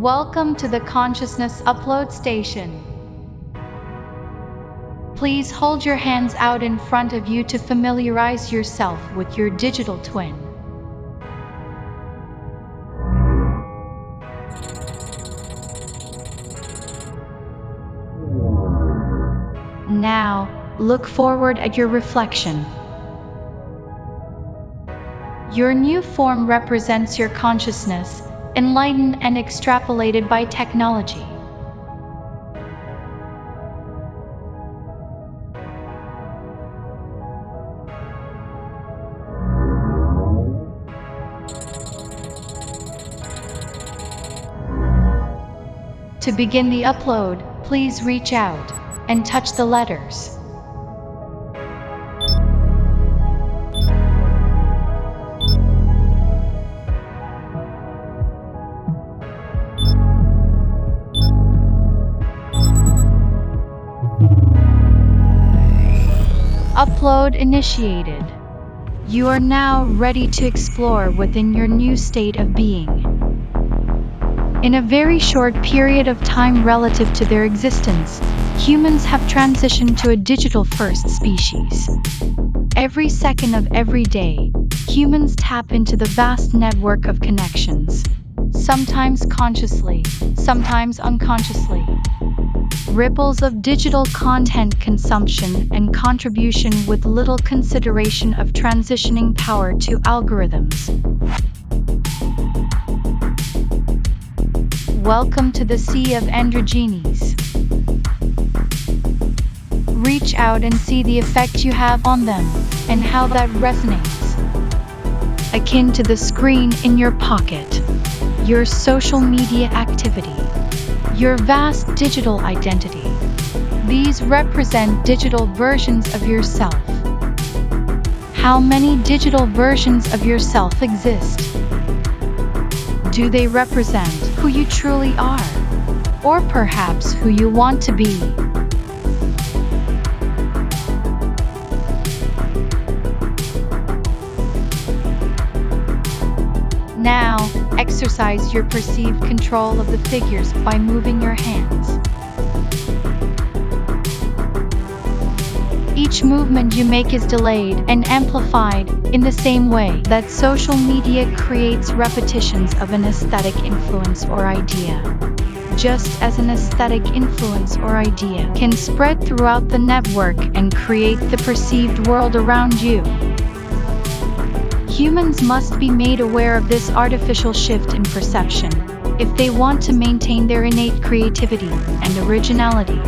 Welcome to the Consciousness Upload Station. Please hold your hands out in front of you to familiarize yourself with your digital twin. Now, look forward at your reflection. Your new form represents your consciousness, enlightened and extrapolated by technology. To begin the upload, please reach out and touch the letters. Upload initiated. You are now ready to explore within your new state of being. In a very short period of time relative to their existence, humans have transitioned to a digital-first species. Every second of every day, humans tap into the vast network of connections, sometimes consciously, sometimes unconsciously. Ripples of digital content consumption and contribution with little consideration of transitioning power to algorithms. Welcome to the sea of androgynes. Reach out and see the effect you have on them, and how that resonates. Akin to the screen in your pocket, your social media activity, your vast digital identity. These represent digital versions of yourself. How many digital versions of yourself exist? Do they represent who you truly are? Or perhaps who you want to be? Now, exercise your perceived control of the figures by moving your hands. Each movement you make is delayed and amplified in the same way that social media creates repetitions of an aesthetic influence or idea. Just as an aesthetic influence or idea can spread throughout the network and create the perceived world around you. Humans must be made aware of this artificial shift in perception if they want to maintain their innate creativity and originality.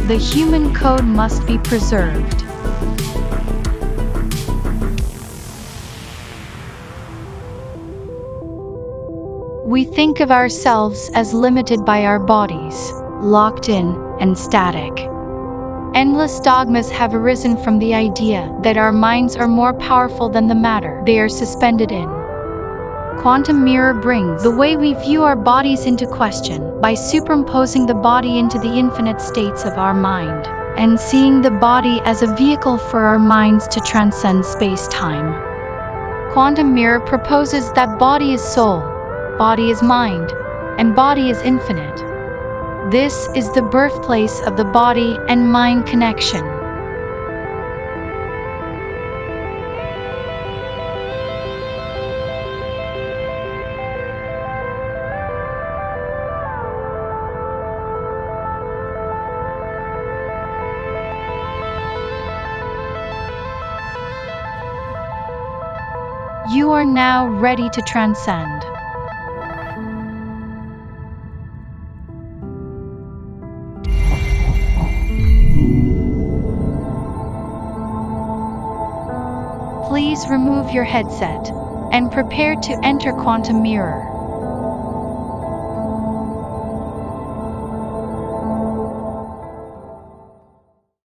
The human code must be preserved. We think of ourselves as limited by our bodies, locked in and static. Endless dogmas have arisen from the idea that our minds are more powerful than the matter they are suspended in. Quantum mirror brings the way we view our bodies into question by superimposing the body into the infinite states of our mind, and seeing the body as a vehicle for our minds to transcend space-time. Quantum mirror proposes that body is soul, body is mind, and body is infinite. This is the birthplace of the body and mind connection. You are now ready to transcend. Please remove your headset and prepare to enter quantum mirror.